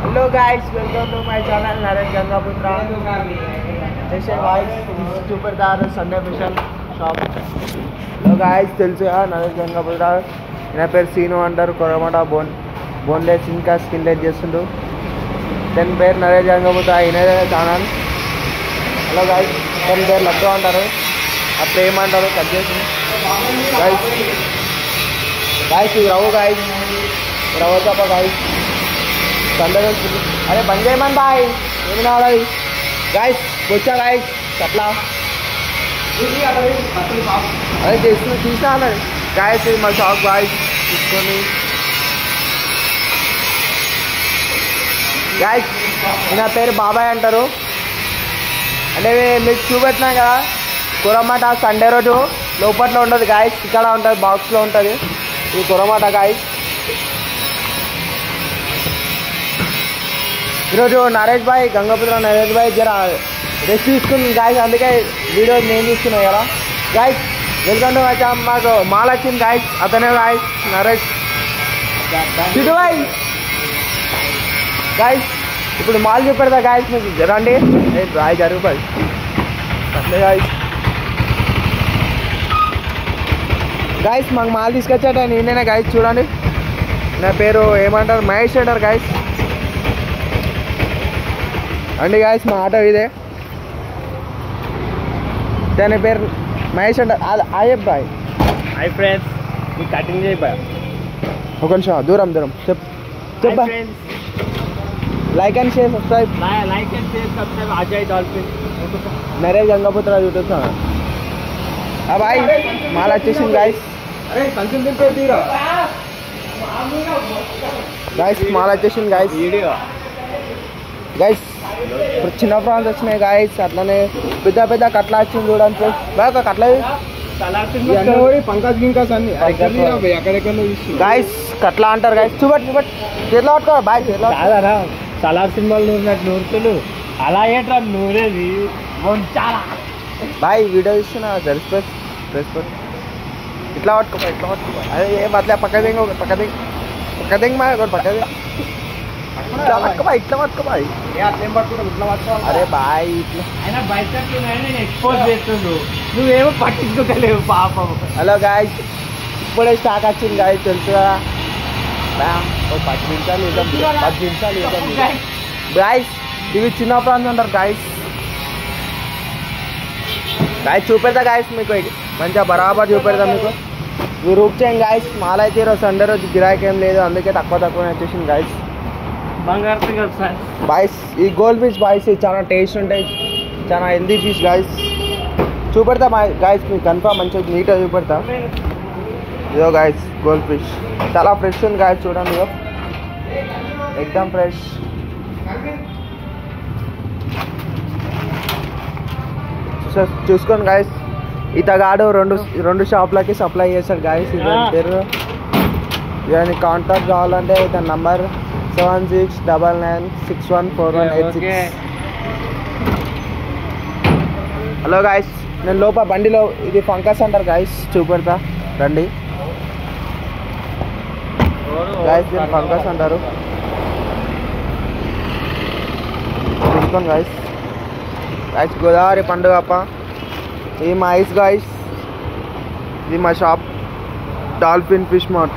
Hello guys, welcome to my channel Naresh Gangaputra. This is guys, super dar Sunday special shop. Hello guys, తెలుసు Naresh Gangaputra. నా పేరు scene అంటారు. కొరమట boneless ఇంకా skinless చేస్తుండు. దాని పేరు నరేష్ గంగపుత్ర. అయిన ఛానల్. హలో గాయస్, దాని పేరు లడ్డు అంటారు. అప్పుడు ఏమంటారు కట్ చేసి గాయస్. గాయస్ ఇది రవ్వు గాయస్, రవ్వ తప్ప గాయస్. సండే అరే బంద్ చేయమని బాయ్, ఏమి కావాలి గాయస్. వచ్చా గాయస్ అట్లా అదే తీసినా అన్నది గాయస్. ఇది మా షాప్ గాయస్, తీసుకొని గాయస్. నా పేరు బాబాయ్ అంటారు. అంటే మీకు చూపెట్టినా కదా కురమాట సండే రోజు లోపట్లో ఉండదు గాయస్, ఇక్కడ ఉంటుంది, బాక్స్లో ఉంటుంది ఈ కురమాట గాయస్. ఈరోజు నరేష్ భాయ్ గంగపుత్ర నరేష్ భాయ్ జర రెస్ట్ తీసుకుని గాయస్, అందుకే వీడియో నేను తీసుకున్నాను కదా guys. Welcome to my channel. మాకు మాల్ వచ్చింది గాయస్, అతనే గాయస్ నరేష్ చిటు భాయ్ గాయస్. ఇప్పుడు మాల్ చూపెడతా గాయస్, మీకు రండి. రాయ్ జరుగుతుంది అట్లే గాయస్. గాయస్ మాకు మాల్ తీసుకొచ్చాట నేనే గాయస్. చూడండి నా పేరు ఏమంటారు, మహేష్ అంటారు గాయస్. అండి గాయస్ మా ఆటో ఇదే, దాని పేరు మహేష్ అంటారు. ఆయబ్ బాయ్. హాయ్ ఫ్రెండ్స్, మీ కటింగ్ చేయబాయ్. ఒక నిమిషం దూరం చెప్పా. Like and share subscribe. Like and share subscribe Ajay Dolphin Naresh Gangaputra YouTube channel. బాయ్ మాల్ వచ్చేసింది గాయస్. గాయస్ మాల్ వచ్చేసింది గాయస్. గైస్ ఇప్పుడు చిన్న ప్రాన్స్ వచ్చినాయి గాయస్, అట్లనే పెద్ద పెద్ద కట్ల వచ్చింది చూడండి. బాగా కట్ల పంకజ్ గింకస్ అన్ని గాయస్ కట్ల అంటారు గాయస్. చూపట్టి చేతిలో పట్టుకో బాయ్, చేతిలో సలార్ సినిమాలు నూరినట్టు నూరుతులు అలా ఏంట్రా నూరేది చాలా బాయ్. వీడియో ఇస్తున్నా రెస్పెక్ట్ ఇట్లా పట్టుకో అదే ఏం అట్లా పక్క దింగ్ మా పక్క ఇట్లా పట్టుకో బాయ్. అరే బాయ్ ఇట్లా అయినా బయట ఎక్స్పోజ్ చేస్తుండు, నువ్వేమో పట్టించుకోలేవు పాపం. హలో గాయస్, ఇప్పుడే స్టాక్ వచ్చింది గాయస్, తెలుసు కదా. 10 నిమిషాలు గాయస్. ఇవి చిన్న ప్రాన్స్ అంటారు గాయస్. చూపెడతా గాయస్, మీకు మంచిగా బరాబర్ చూపెడతా మీకు. మీరు రూప్ చేయండి గాయస్. మాల్ అయితే ఈరోజు సండే రోజు గిరాకీ ఏం లేదు, అందుకే తక్కువ వచ్చేసింది గాయస్. బాయ్స్ ఈ గోల్డ్ ఫిష్ బాయ్స్ చాలా టేస్ట్ ఉంటాయి, చాలా హెల్దీ ఫిష్ గాయస్. చూపెడతా గాయస్, మీకు కన్ఫర్మ్ మంచిగా నీట్గా చూపెడతా. ఇదో గాయస్ గోల్డ్ ఫిష్ చాలా ఫ్రెష్ ఉంది గాయస్. చూడండి ఇదో ఎక్దమ్ ఫ్రెష్. చూసుకోండి గాయస్. ఇతగాడు రెండు షాప్లకి సప్లై చేస్తాడు గాయస్. ఇతని పేరు, ఇతని కాంటాక్ట్ కావాలంటే ఇతని నంబర్ 7699614186. హలో గాయస్, నేను లోపల బండిలో ఇది ఫంకస్ అంటారు గాయస్, చూపెడతా రండి గాయస్. దీన్ని ఫంకస్ అంటారు, చూసుకోండి గాయస్. గోదావరి పండుగ అప్ప. ఇది మా ఐస్ గాయస్, ఇది మా షాప్ డాల్ఫిన్ ఫిష్ మార్ట్.